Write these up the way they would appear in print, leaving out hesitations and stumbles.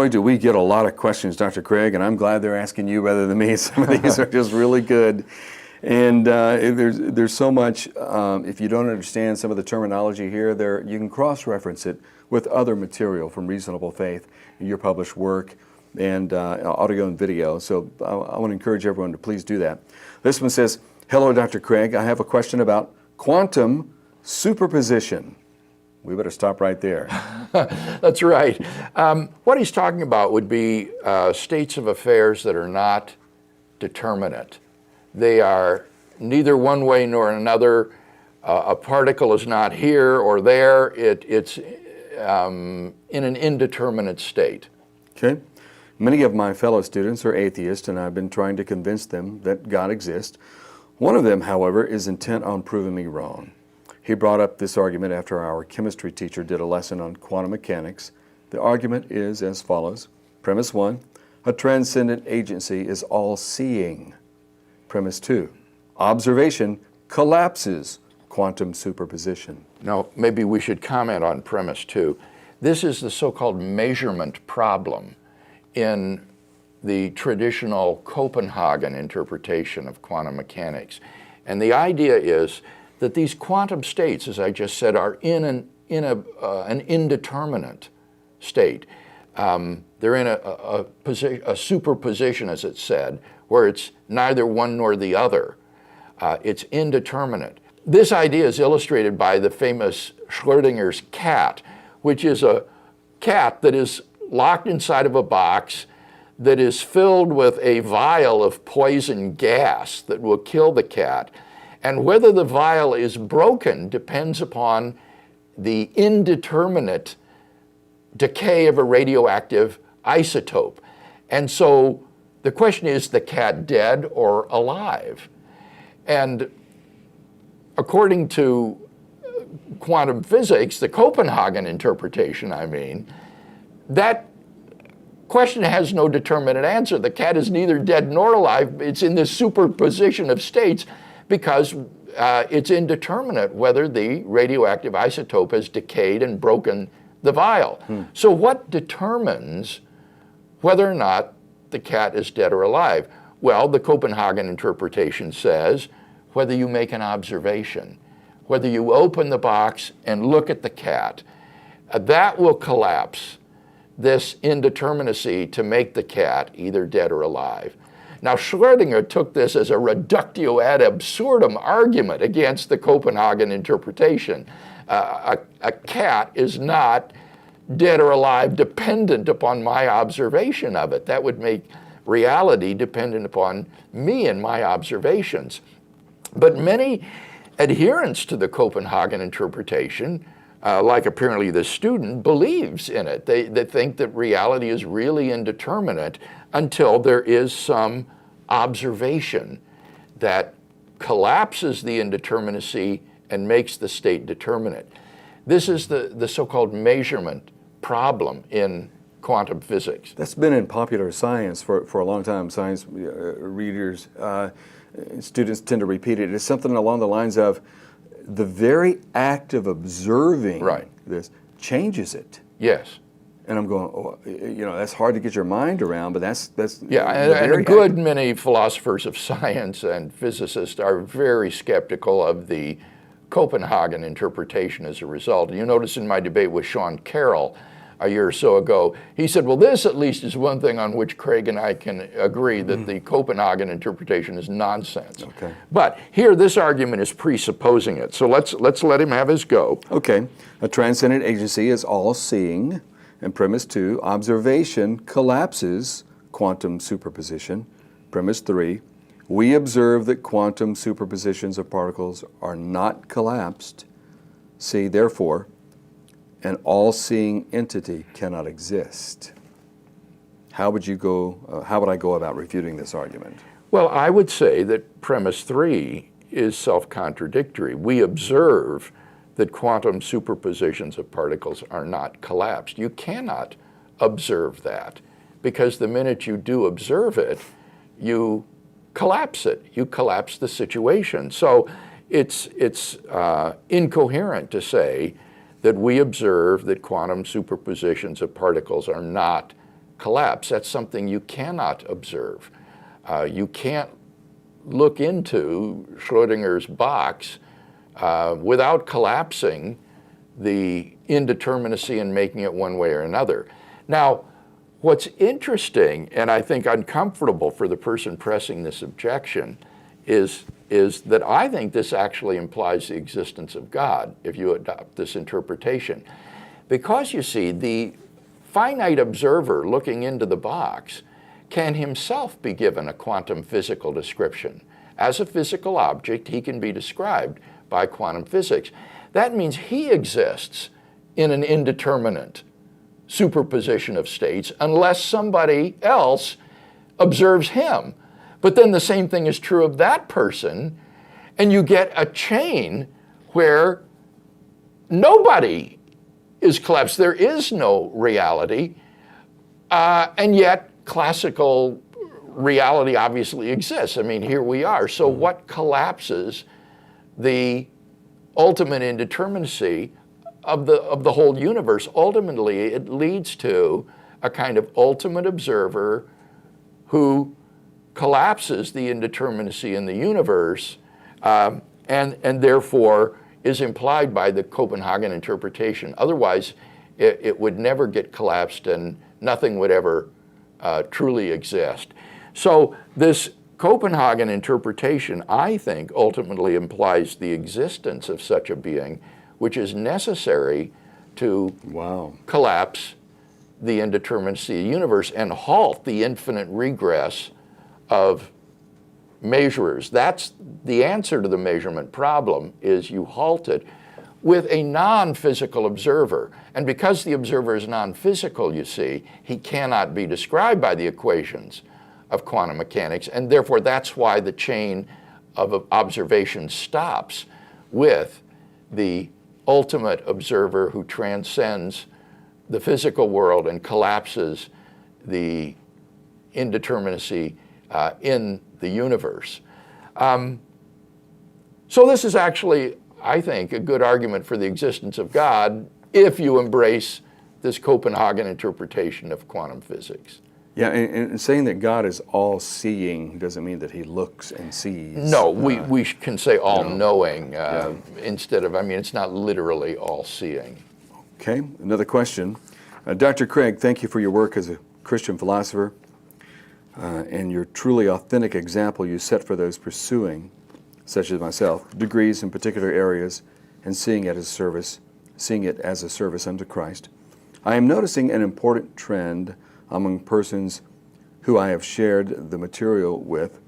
Boy, do we get a lot of questions, Dr. Craig, and I'm glad they're asking you rather than me. Some of these are just really good. And there's so much, if you don't understand some of the terminology here, you can cross-reference it with other material from Reasonable Faith, your published work, and audio and video. So I want to encourage everyone to please do that. This one says, hello, Dr. Craig. I have a question about quantum superposition. We better stop right there. That's right. What he's talking about would be states of affairs that are not determinate. They are neither one way nor another. A particle is not here or there. It's in an indeterminate state. Okay. Many of my fellow students are atheists, and I've been trying to convince them that God exists. One of them, however, is intent on proving me wrong. He brought up this argument after our chemistry teacher did a lesson on quantum mechanics. The argument is as follows. Premise 1, a transcendent agency is all-seeing. Premise 2, observation collapses quantum superposition. Now, maybe we should comment on premise 2. This is the so-called measurement problem in the traditional Copenhagen interpretation of quantum mechanics. And the idea is that these quantum states, as I just said, are in an indeterminate state. They're in a superposition, as it's said, where it's neither one nor the other. It's indeterminate. This idea is illustrated by the famous Schrödinger's cat, which is a cat that is locked inside of a box that is filled with a vial of poison gas that will kill the cat. And whether the vial is broken depends upon the indeterminate decay of a radioactive isotope. And so the question is the cat dead or alive? And according to quantum physics, the Copenhagen interpretation, that question has no determinate answer. The cat is neither dead nor alive. It's in this superposition of states because it's indeterminate whether the radioactive isotope has decayed and broken the vial. So what determines whether or not the cat is dead or alive? Well, the Copenhagen interpretation says whether you make an observation, whether you open the box and look at the cat, that will collapse this indeterminacy to make the cat either dead or alive. Now, Schrödinger took this as a reductio ad absurdum argument against the Copenhagen interpretation. A cat is not dead or alive dependent upon my observation of it. That would make reality dependent upon me and my observations. But many adherents to the Copenhagen interpretation, like apparently this student, believes in it. They think that reality is really indeterminate until there is some observation that collapses the indeterminacy and makes the state determinate. This is the so-called measurement problem in quantum physics. That's been in popular science for a long time. Science readers, students tend to repeat it. It's something along the lines of the very act of observing this changes it. Yes. And I'm going, oh, that's hard to get your mind around, but that's yeah, and a good many philosophers of science and physicists are very skeptical of the Copenhagen interpretation as a result. And you notice in my debate with Sean Carroll a year or so ago, he said, well, this at least is one thing on which Craig and I can agree, that the Copenhagen interpretation is nonsense. Okay. But here, this argument is presupposing it. So let's let him have his go. Okay. A transcendent agency is all-seeing. And premise 2, observation collapses quantum superposition. Premise 3, we observe that quantum superpositions of particles are not collapsed. See, therefore, an all-seeing entity cannot exist. How would I go about refuting this argument? Well, I would say that premise 3 is self-contradictory. We observe that quantum superpositions of particles are not collapsed. You cannot observe that, because the minute you do observe it, you collapse it. You collapse the situation. So it's incoherent to say that we observe that quantum superpositions of particles are not collapse. That's something you cannot observe. You can't look into Schrodinger's box without collapsing the indeterminacy and making it one way or another. Now, what's interesting, and I think uncomfortable for the person pressing this objection, is that I think this actually implies the existence of God, if you adopt this interpretation. Because you see, the finite observer looking into the box can himself be given a quantum physical description. As a physical object, he can be described by quantum physics. That means he exists in an indeterminate superposition of states unless somebody else observes him. But then the same thing is true of that person, and you get a chain where nobody is collapsed. There is no reality, and yet classical reality obviously exists. I mean, here we are. So what collapses the ultimate indeterminacy of the whole universe? Ultimately, it leads to a kind of ultimate observer who collapses the indeterminacy in the universe, and therefore is implied by the Copenhagen interpretation. Otherwise, it would never get collapsed and nothing would ever truly exist. So this Copenhagen interpretation, I think, ultimately implies the existence of such a being, which is necessary to collapse the indeterminacy of the universe and halt the infinite regress of measurers. That's the answer to the measurement problem, is you halt it with a non-physical observer. And because the observer is non-physical, you see, he cannot be described by the equations of quantum mechanics, and therefore that's why the chain of observation stops with the ultimate observer who transcends the physical world and collapses the indeterminacy in the universe. So this is actually, I think, a good argument for the existence of God if you embrace this Copenhagen interpretation of quantum physics. Yeah, and saying that God is all-seeing doesn't mean that he looks and sees. No, we can say all-knowing instead of, I mean, it's not literally all-seeing. Okay, another question. Dr. Craig, thank you for your work as a Christian philosopher and your truly authentic example you set for those pursuing, such as myself, degrees in particular areas and seeing it as a service unto Christ. I am noticing an important trend among persons who I have shared the material with,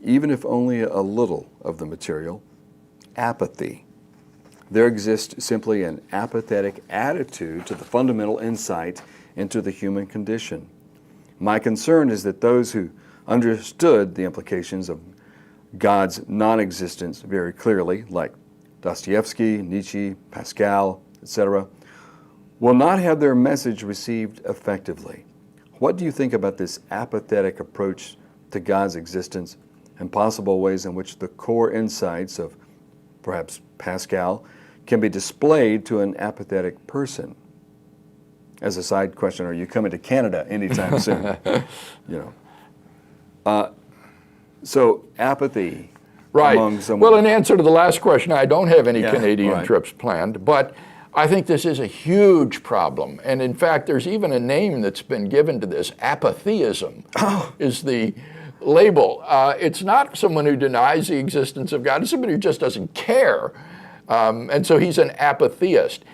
even if only a little of the material, apathy. There exists simply an apathetic attitude to the fundamental insight into the human condition. My concern is that those who understood the implications of God's non-existence very clearly, like Dostoevsky, Nietzsche, Pascal, etc., will not have their message received effectively. What do you think about this apathetic approach to God's existence and possible ways in which the core insights of perhaps Pascal can be displayed to an apathetic person? As a side question, are you coming to Canada anytime soon? So apathy among someone. Well, in answer to the last question, I don't have any Canadian trips planned, but I think this is a huge problem. And in fact, there's even a name that's been given to this. Apatheism is the label. It's not someone who denies the existence of God. It's somebody who just doesn't care. And so he's an apatheist.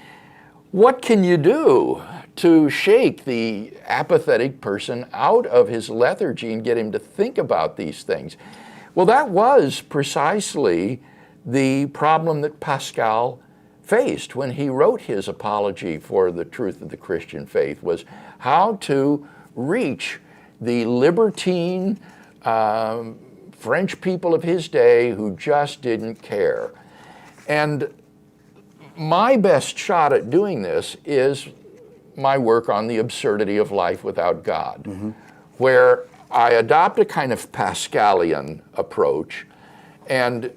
What can you do to shake the apathetic person out of his lethargy and get him to think about these things? Well, that was precisely the problem that Pascal faced when he wrote his apology for the truth of the Christian faith, was how to reach the libertine French people of his day who just didn't care. And my best shot at doing this is my work on the absurdity of life without God, where I adopt a kind of Pascalian approach and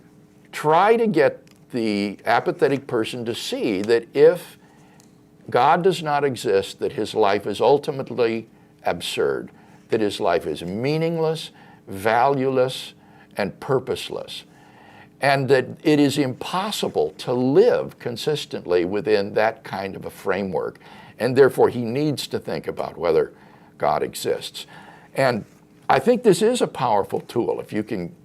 try to get the apathetic person to see that if God does not exist, that his life is ultimately absurd, that his life is meaningless, valueless, and purposeless, and that it is impossible to live consistently within that kind of a framework, and therefore he needs to think about whether God exists. And I think this is a powerful tool if you can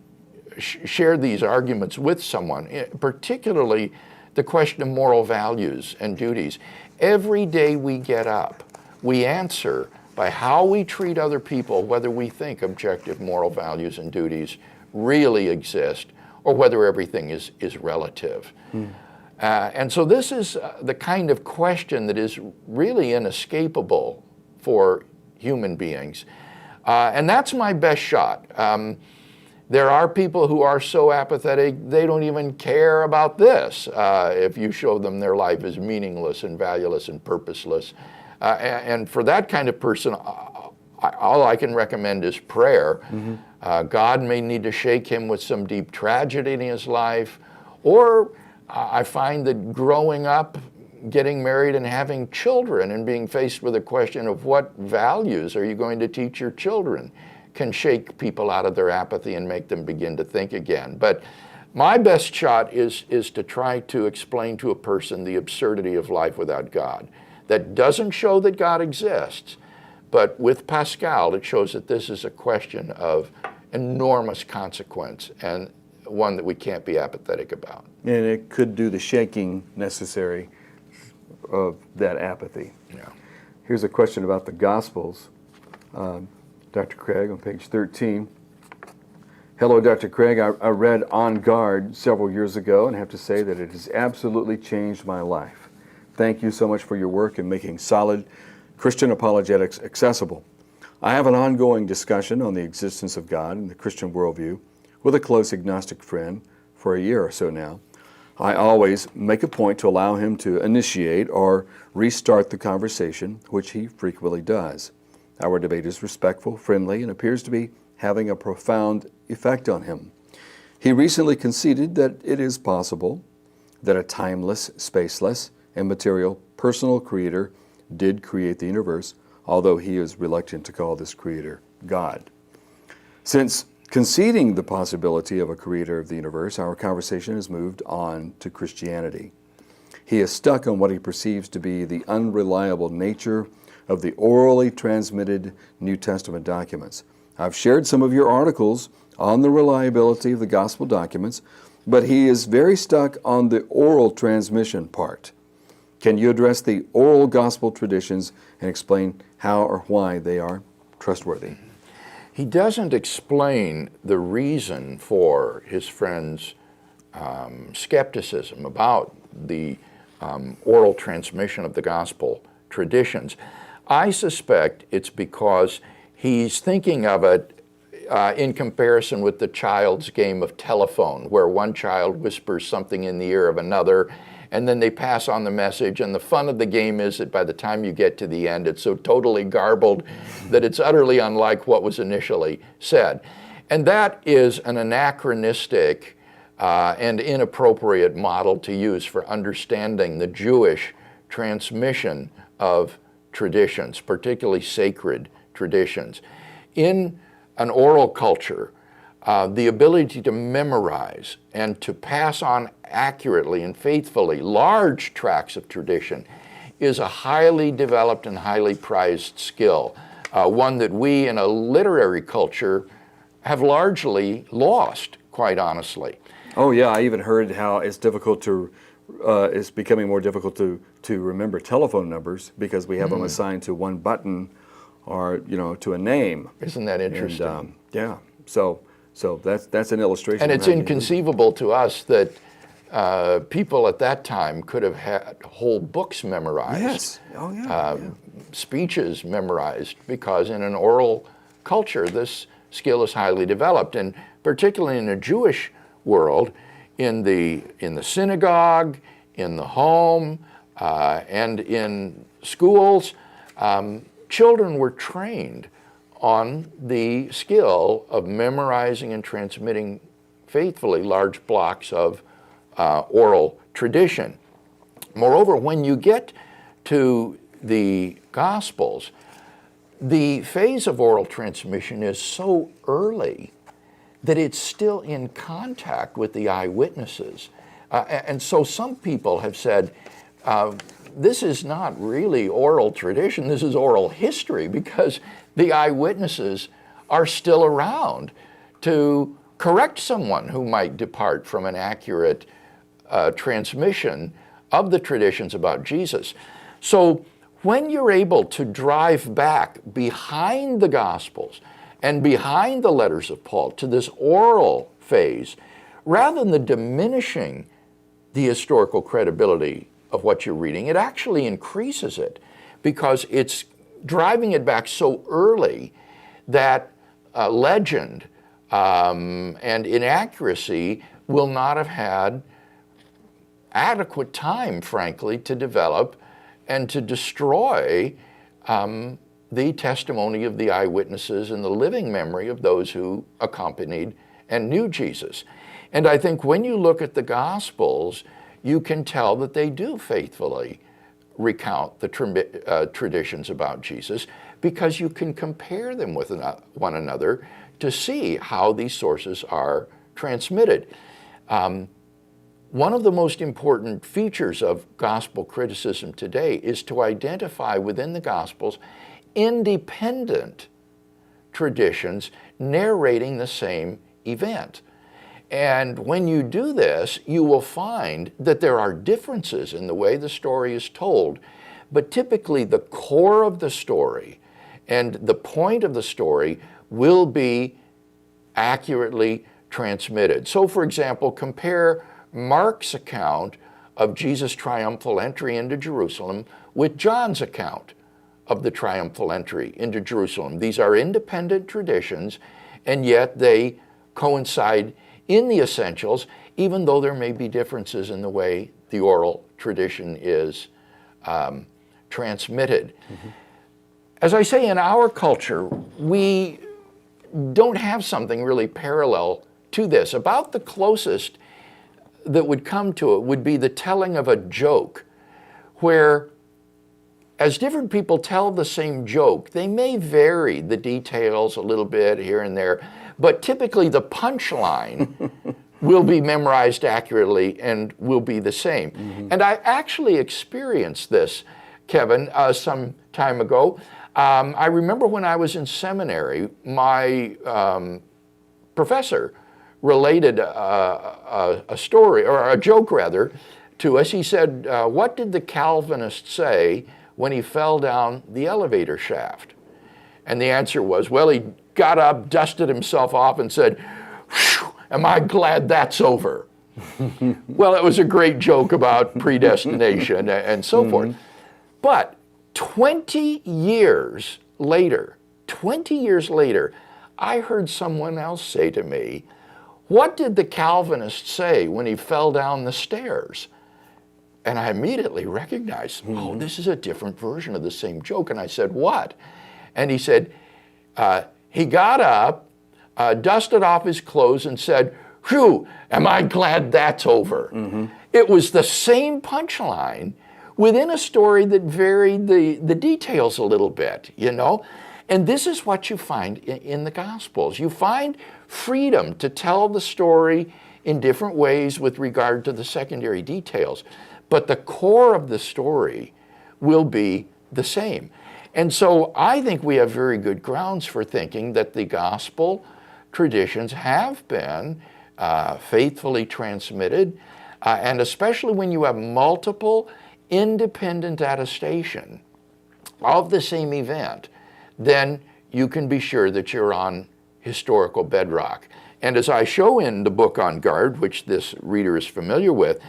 share these arguments with someone, particularly the question of moral values and duties. Every day we get up, we answer by how we treat other people whether we think objective moral values and duties really exist or whether everything is relative. And so this is the kind of question that is really inescapable for human beings. And that's my best shot. There are people who are so apathetic, they don't even care about this if you show them their life is meaningless and valueless and purposeless. And for that kind of person, all I can recommend is prayer. God may need to shake him with some deep tragedy in his life, or I find that growing up, getting married and having children and being faced with a question of what values are you going to teach your children can shake people out of their apathy and make them begin to think again. But my best shot is to try to explain to a person the absurdity of life without God. That doesn't show that God exists, but with Pascal, it shows that this is a question of enormous consequence and one that we can't be apathetic about. And it could do the shaking necessary of that apathy. Yeah. Here's a question about the Gospels. Dr. Craig on page 13. Hello, Dr. Craig. I read On Guard several years ago and have to say that it has absolutely changed my life. Thank you so much for your work in making solid Christian apologetics accessible. I have an ongoing discussion on the existence of God and the Christian worldview with a close agnostic friend for a year or so now. I always make a point to allow him to initiate or restart the conversation, which he frequently does. Our debate is respectful, friendly, and appears to be having a profound effect on him. He recently conceded that it is possible that a timeless, spaceless, and material personal creator did create the universe, although he is reluctant to call this creator God. Since conceding the possibility of a creator of the universe, our conversation has moved on to Christianity. He is stuck on what he perceives to be the unreliable nature of the orally transmitted New Testament documents. I've shared some of your articles on the reliability of the gospel documents, but he is very stuck on the oral transmission part. Can you address the oral gospel traditions and explain how or why they are trustworthy? He doesn't explain the reason for his friend's skepticism about the oral transmission of the gospel traditions. I suspect it's because he's thinking of it in comparison with the child's game of telephone, where one child whispers something in the ear of another, and then they pass on the message, and the fun of the game is that by the time you get to the end, it's so totally garbled that it's utterly unlike what was initially said. And that is an anachronistic and inappropriate model to use for understanding the Jewish transmission of traditions, particularly sacred traditions. In an oral culture, the ability to memorize and to pass on accurately and faithfully large tracts of tradition is a highly developed and highly prized skill, one that we in a literary culture have largely lost, quite honestly. Oh yeah, I even heard how it's difficult to, it's becoming more difficult to remember telephone numbers because we have them assigned to one button or, to a name. Isn't that interesting? And, yeah, so that's an illustration. And it's inconceivable to us that people at that time could have had whole books memorized. Yes. Oh yeah. Speeches memorized, because in an oral culture, this skill is highly developed, and particularly in a Jewish world, in the synagogue, in the home, and in schools, children were trained on the skill of memorizing and transmitting faithfully large blocks of oral tradition. Moreover, when you get to the Gospels, the phase of oral transmission is so early that it's still in contact with the eyewitnesses. And so some people have said, this is not really oral tradition, this is oral history, because the eyewitnesses are still around to correct someone who might depart from an accurate transmission of the traditions about Jesus. So when you're able to drive back behind the Gospels and behind the letters of Paul to this oral phase, rather than the diminishing the historical credibility of what you're reading, it actually increases it, because it's driving it back so early that legend and inaccuracy will not have had adequate time, frankly, to develop and to destroy the testimony of the eyewitnesses and the living memory of those who accompanied and knew Jesus. And I think when you look at the Gospels, you can tell that they do faithfully recount the traditions about Jesus, because you can compare them with one another to see how these sources are transmitted. One of the most important features of gospel criticism today is to identify within the Gospels independent traditions narrating the same event. And when you do this, you will find that there are differences in the way the story is told, but typically the core of the story and the point of the story will be accurately transmitted. So, for example, compare Mark's account of Jesus' triumphal entry into Jerusalem with John's account of the triumphal entry into Jerusalem. These are independent traditions, and yet they coincide in the essentials, even though there may be differences in the way the oral tradition is transmitted. Mm-hmm. As I say, in our culture, we don't have something really parallel to this. About the closest that would come to it would be the telling of a joke, where as different people tell the same joke, they may vary the details a little bit here and there, but typically the punchline will be memorized accurately and will be the same. Mm-hmm. And I actually experienced this, Kevin, some time ago. I remember when I was in seminary, my professor related a story, or a joke rather, to us. He said, what did the Calvinist say when he fell down the elevator shaft? And the answer was, well, he got up, dusted himself off, and said, am I glad that's over? Well, it was a great joke about predestination and so forth. But 20 years later, I heard someone else say to me, what did the Calvinist say when he fell down the stairs? And I immediately recognized, oh, this is a different version of the same joke. And I said, what? And he said, he got up, dusted off his clothes, and said, whew, am I glad that's over? Mm-hmm. It was the same punchline within a story that varied the details a little bit, you know? And this is what you find in the Gospels. You find freedom to tell the story in different ways with regard to the secondary details, but the core of the story will be the same. And so I think we have very good grounds for thinking that the gospel traditions have been faithfully transmitted, and especially when you have multiple independent attestation of the same event, then you can be sure that you're on historical bedrock. And as I show in the book On Guard, which this reader is familiar with,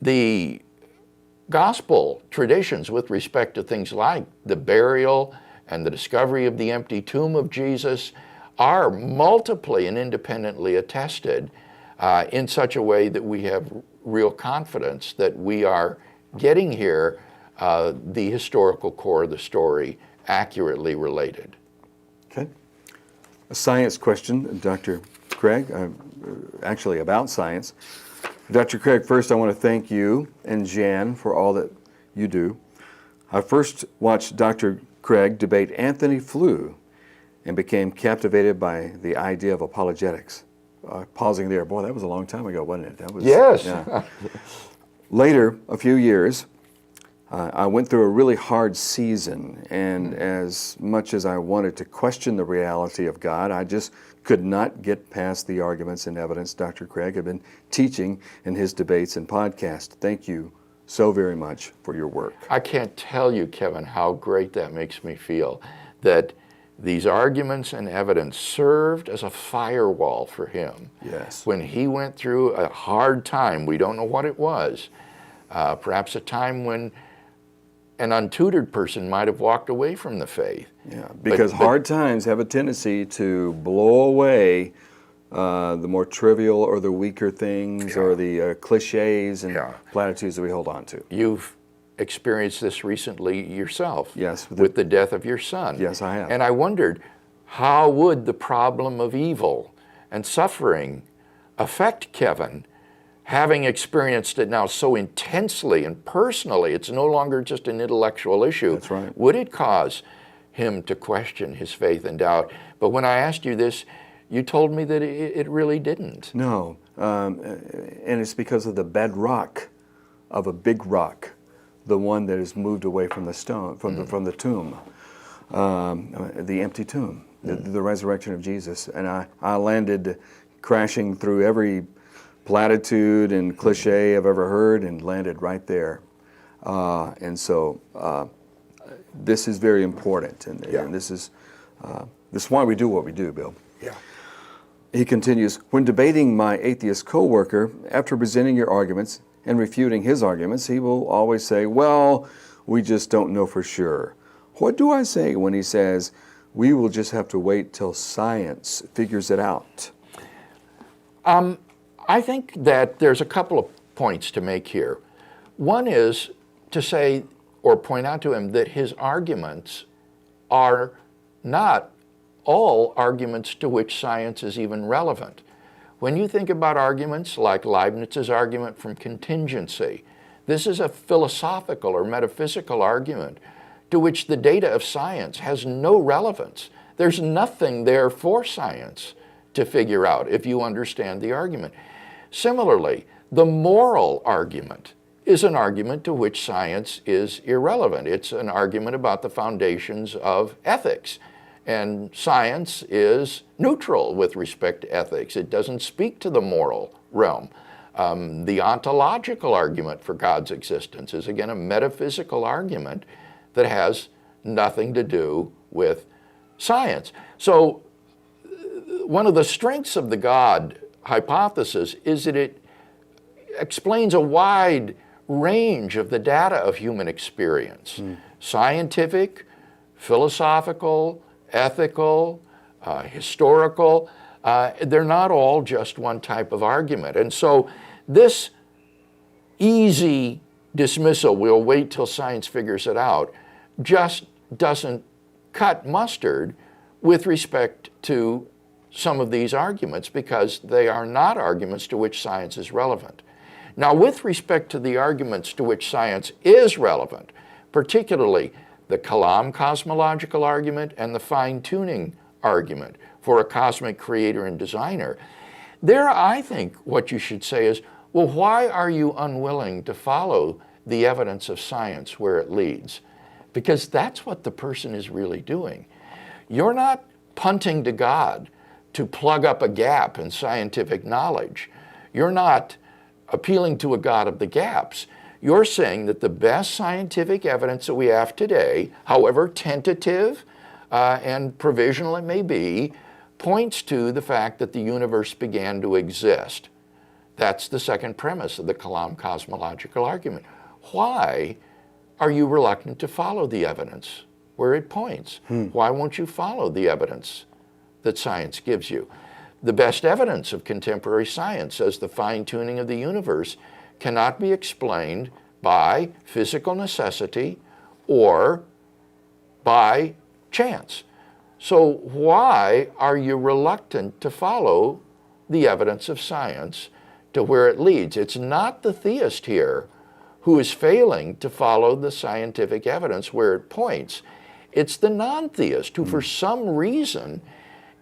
the gospel traditions with respect to things like the burial and the discovery of the empty tomb of Jesus are multiply and independently attested in such a way that we have real confidence that we are getting here the historical core of the story accurately related. Okay. A science question, Dr. Craig, actually about science. Dr. Craig, first I want to thank you and Jan for all that you do. I first watched Dr. Craig debate Anthony Flew and became captivated by the idea of apologetics. Pausing there, boy, that was a long time ago, wasn't it? That was, Yes. Yeah. Later, a few years, I went through a really hard season, and as much as I wanted to question the reality of God, I just could not get past the arguments and evidence Dr. Craig had been teaching in his debates and podcasts. Thank you so very much for your work. I can't tell you, Kevin, how great that makes me feel, that these arguments and evidence served as a firewall for him. Yes. When he went through a hard time, we don't know what it was, perhaps a time when an untutored person might have walked away from the faith. Yeah, because hard times have a tendency to blow away the more trivial or the weaker things or the cliches and platitudes that we hold on to. You've experienced this recently yourself. Yes. With the death of your son. Yes, I have. And I wondered, how would the problem of evil and suffering affect Kevin, having experienced it now so intensely and personally? It's no longer just an intellectual issue. That's right. Would it cause him to question his faith and doubt? But when I asked you this, you told me that it really didn't. No, and it's because of the bedrock of a big rock, the one that is moved away from the stone, from the tomb, the empty tomb, the resurrection of Jesus. And I landed crashing through every platitude and cliche I've ever heard and landed right there. And so this is very important, and this is why we do what we do, Bill. Yeah. He continues, when debating my atheist coworker, after presenting your arguments and refuting his arguments, he will always say, well, we just don't know for sure. What do I say when he says, we will just have to wait till science figures it out? I think that there's a couple of points to make here. One is to say or point out to him that his arguments are not all arguments to which science is even relevant. When you think about arguments like Leibniz's argument from contingency, this is a philosophical or metaphysical argument to which the data of science has no relevance. There's nothing there for science to figure out if you understand the argument. Similarly, the moral argument is an argument to which science is irrelevant. It's an argument about the foundations of ethics. And science is neutral with respect to ethics. It doesn't speak to the moral realm. The ontological argument for God's existence is, again, a metaphysical argument that has nothing to do with science. So one of the strengths of the God hypothesis is that it explains a wide range of the data of human experience. Scientific, philosophical, ethical, historical, they're not all just one type of argument. And so this easy dismissal, we'll wait till science figures it out, just doesn't cut mustard with respect to some of these arguments, because they are not arguments to which science is relevant. Now, with respect to the arguments to which science is relevant, particularly the Kalam cosmological argument and the fine-tuning argument for a cosmic creator and designer, there I think what you should say is, well, why are you unwilling to follow the evidence of science where it leads? Because that's what the person is really doing. You're not punting to God to plug up a gap in scientific knowledge. You're not appealing to a God of the gaps. You're saying that the best scientific evidence that we have today, however tentative and provisional it may be, points to the fact that the universe began to exist. That's the second premise of the Kalam cosmological argument. Why are you reluctant to follow the evidence where it points? Why won't you follow the evidence that science gives you? The best evidence of contemporary science says the fine-tuning of the universe cannot be explained by physical necessity or by chance. So why are you reluctant to follow the evidence of science to where it leads? It's not the theist here who is failing to follow the scientific evidence where it points. It's the non-theist who, for some reason,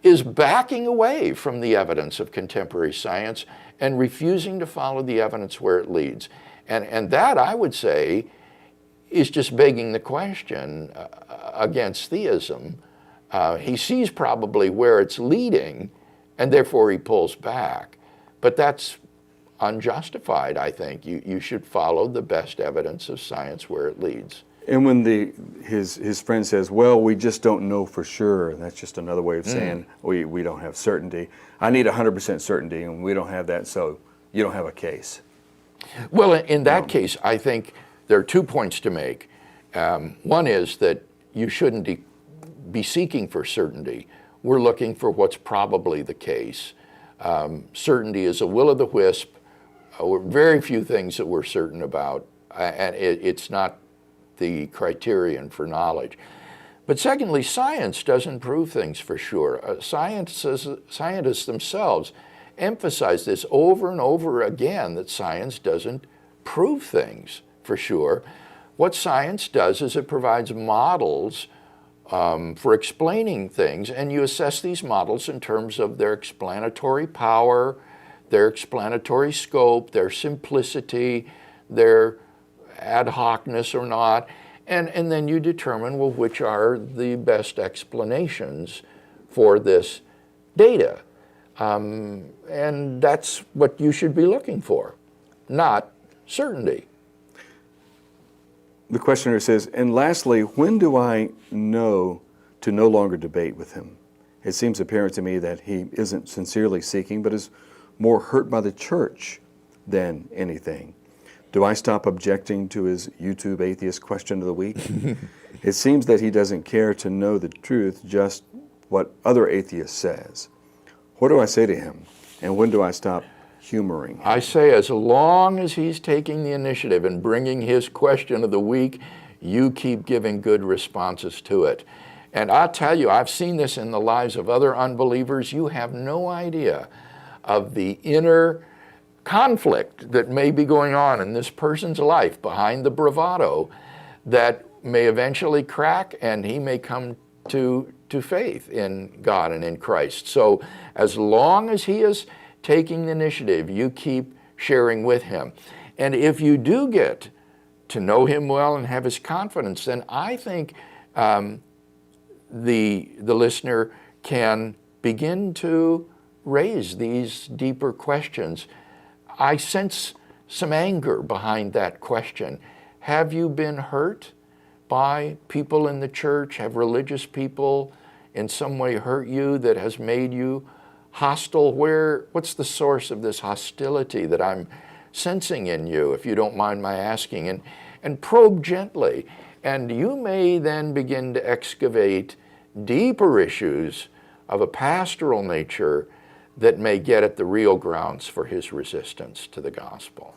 is backing away from the evidence of contemporary science and refusing to follow the evidence where it leads. And that, I would say, is just begging the question against theism. He sees probably where it's leading, and therefore he pulls back. But that's unjustified, I think. You should follow the best evidence of science where it leads. And when his friend says, well, we just don't know for sure, that's just another way of saying we don't have certainty. I need 100% certainty, and we don't have that, so you don't have a case. Well, in that case, I think there are 2 points to make. One is that you shouldn't be seeking for certainty. We're looking for what's probably the case. Certainty is a will-o'-the-wisp. Very few things that we're certain about, and it's not the criterion for knowledge. But secondly, science doesn't prove things for sure. Scientists themselves emphasize this over and over again, that science doesn't prove things for sure. What science does is it provides models for explaining things, and you assess these models in terms of their explanatory power, their explanatory scope, their simplicity, their ad hocness or not, and then you determine, well, which are the best explanations for this data. And that's what you should be looking for, not certainty. The questioner says, and lastly, when do I know to no longer debate with him? It seems apparent to me that he isn't sincerely seeking, but is more hurt by the church than anything. Do I stop objecting to his YouTube atheist question of the week? It seems that he doesn't care to know the truth, just what other atheists says. What do I say to him? And when do I stop humoring him? I say as long as he's taking the initiative and bringing his question of the week, you keep giving good responses to it. And I'll tell you, I've seen this in the lives of other unbelievers. You have no idea of the inner conflict that may be going on in this person's life behind the bravado that may eventually crack, and he may come to faith in God and in Christ. So as long as he is taking the initiative, you keep sharing with him. And if you do get to know him well and have his confidence, then I think the listener can begin to raise these deeper questions. I sense some anger behind that question. Have you been hurt by people in the church? Have religious people in some way hurt you that has made you hostile? What's the source of this hostility that I'm sensing in you, if you don't mind my asking? And probe gently. And you may then begin to excavate deeper issues of a pastoral nature that may get at the real grounds for his resistance to the gospel.